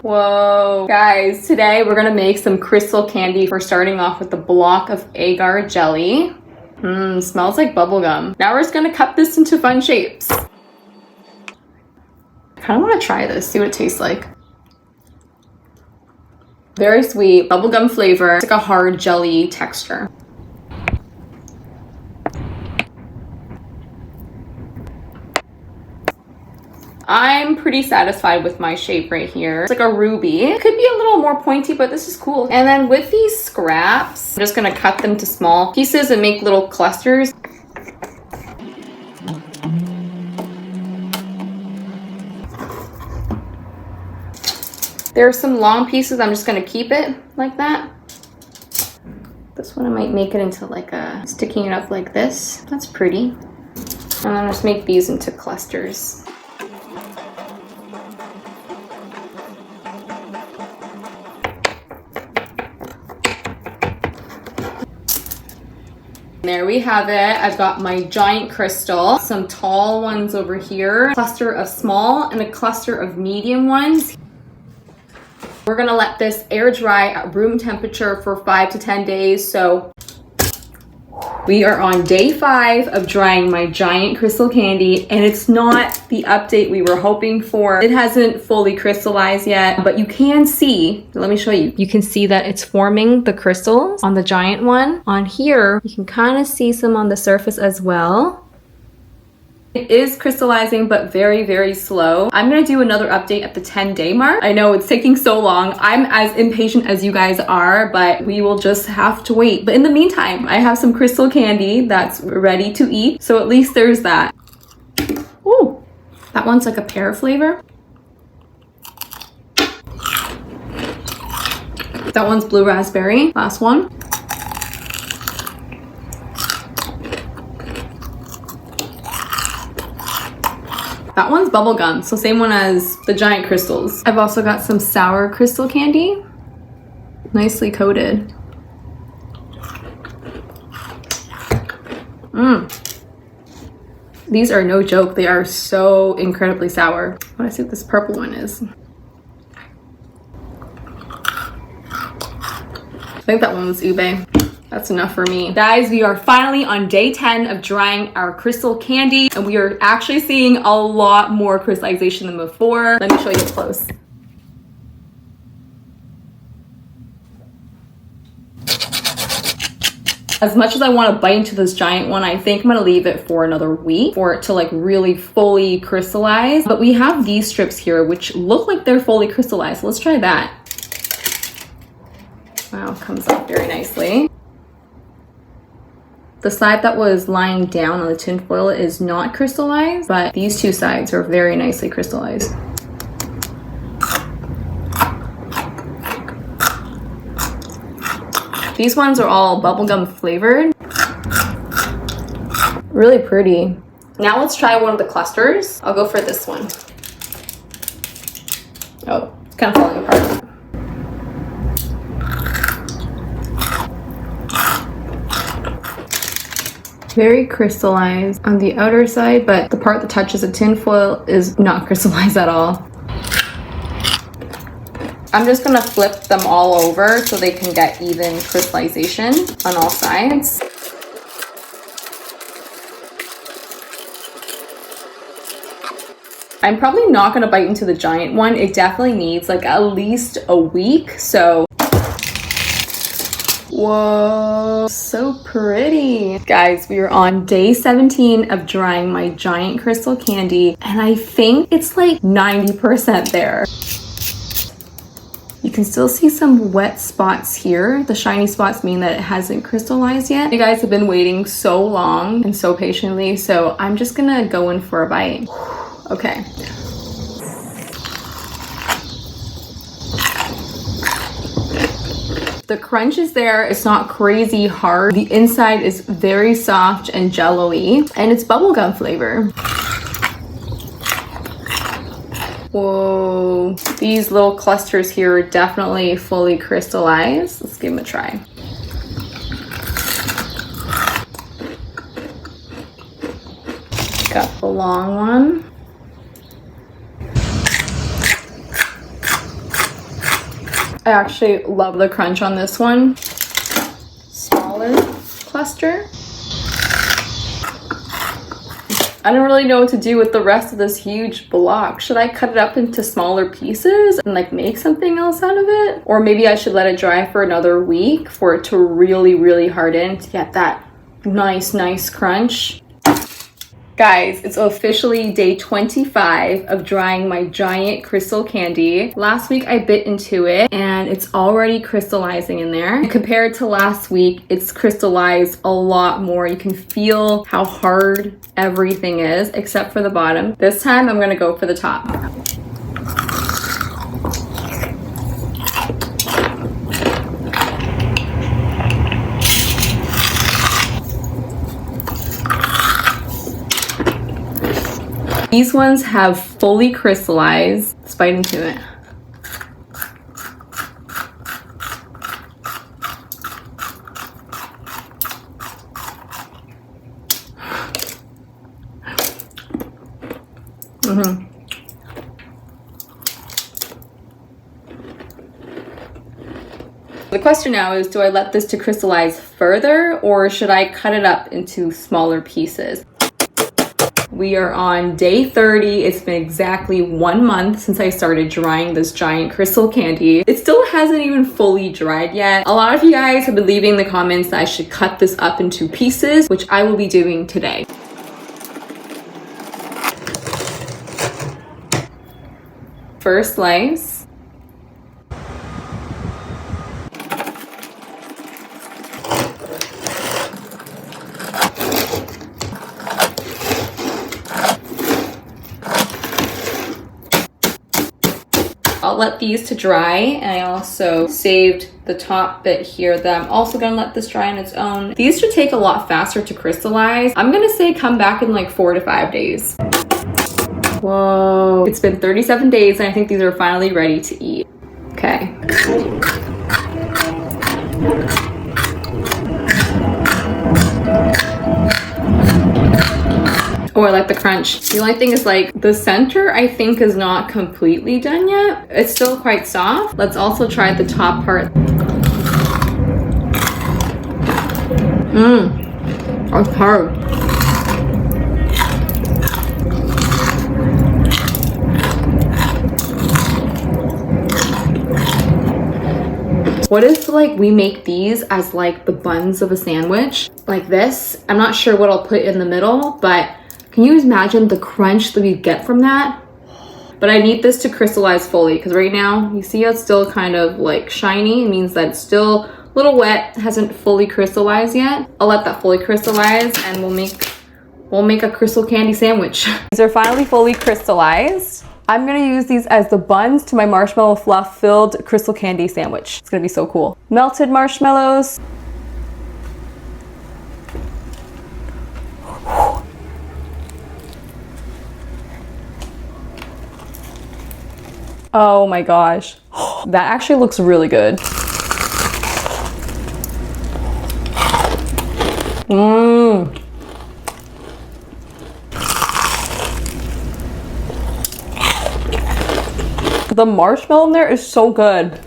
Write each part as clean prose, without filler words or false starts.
Whoa. Guys, today we're gonna make some crystal candy. We're starting off with a block of agar jelly. Smells like bubblegum. Now we're just gonna cut this into fun shapes. I kinda wanna try this, see what it tastes like. Very sweet, bubblegum flavor. It's like a hard jelly texture. I'm pretty satisfied with my shape right here. It's like a ruby. It could be a little more pointy, but this is cool. And then with these scraps, I'm just gonna cut them to small pieces and make little clusters. There are some long pieces. I'm just gonna keep it like that. This one I might make it into like a, sticking it up like this. That's pretty. And then just make these into clusters. There we have it. I've got my giant crystal, some tall ones over here, a cluster of small and a cluster of medium ones. We're gonna let this air dry at room temperature for 5 to 10 days. So we are on day 5 of drying my giant crystal candy, and it's not the update we were hoping for. It hasn't fully crystallized yet, but you can see, let me show you. You can see that it's forming the crystals on the giant one. On here, you can kind of see some on the surface as well. It is crystallizing, but very, very slow. I'm gonna do another update at the 10-day mark. I know it's taking so long. I'm as impatient as you guys are, but we will just have to wait. But in the meantime, I have some crystal candy that's ready to eat. So at least there's that. Ooh, that one's like a pear flavor. That one's blue raspberry, last one. That one's bubblegum, so same one as the giant crystals. I've also got some sour crystal candy, nicely coated. These are no joke. They are so incredibly sour. I want to see what this purple one is. I think that one was ube. That's enough for me. Guys, we are finally on day 10 of drying our crystal candy, and we are actually seeing a lot more crystallization than before. Let me show you up close. As much as I want to bite into this giant one, I think I'm gonna leave it for another week for it to like really fully crystallize. But we have these strips here, which look like they're fully crystallized. Let's try that. Wow, comes up very nicely. The side that was lying down on the tin foil is not crystallized, but these two sides are very nicely crystallized. These ones are all bubblegum flavored. Really pretty. Now let's try one of the clusters. I'll go for this one. Oh, it's kind of falling apart. Very crystallized on the outer side, but the part that touches the tin foil is not crystallized at all. I'm just gonna flip them all over so they can get even crystallization on all sides. I'm probably not gonna bite into the giant one. It definitely needs like at least a week, so. Whoa, so pretty. Guys, we are on day 17 of drying my giant crystal candy, and I think it's like 90% there. You can still see some wet spots here. The shiny spots mean that it hasn't crystallized yet. You guys have been waiting so long and so patiently, so I'm just gonna go in for a bite. Okay. The crunch is there. It's not crazy hard. The inside is very soft and jello-y, and it's bubblegum flavor. Whoa, these little clusters here are definitely fully crystallized. Let's give them a try. Got the long one. I actually love the crunch on this one. Smaller cluster. I don't really know what to do with the rest of this huge block. Should I cut it up into smaller pieces and like make something else out of it? Or maybe I should let it dry for another week for it to really harden to get that nice crunch. Guys, it's officially day 25 of drying my giant crystal candy. Last week I bit into it and it's already crystallizing in there. And compared to last week, it's crystallized a lot more. You can feel how hard everything is except for the bottom. This time I'm gonna go for the top. These ones have fully crystallized. Let's bite into it. The question now is, do I let this to crystallize further or should I cut it up into smaller pieces? We are on day 30. It's been exactly 1 month since I started drying this giant crystal candy. It still hasn't even fully dried yet. A lot of you guys have been leaving in the comments that I should cut this up into pieces, which I will be doing today. First slice. I'll let these to dry, and I also saved the top bit here that I'm also gonna let this dry on its own. These should take a lot faster to crystallize. I'm gonna say come back in like 4 to 5 days. Whoa. It's been 37 days and I think these are finally ready to eat. Okay. Oh, I like the crunch. The only thing is like the center I think is not completely done yet. It's still quite soft. Let's also try the top part. That's hard. What if like we make these as like the buns of a sandwich like this? I'm not sure what I'll put in the middle, but can you imagine the crunch that we get from that? But I need this to crystallize fully because right now, you see how it's still kind of like shiny. It means that it's still a little wet, hasn't fully crystallized yet. I'll let that fully crystallize and we'll make a crystal candy sandwich. These are finally fully crystallized. I'm gonna use these as the buns to my marshmallow fluff filled crystal candy sandwich. It's gonna be so cool. Melted marshmallows. Oh my gosh. That actually looks really good. The marshmallow in there is so good.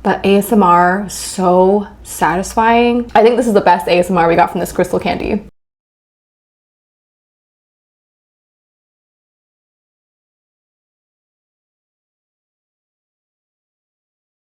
But ASMR, so satisfying. I think this is the best ASMR we got from this crystal candy.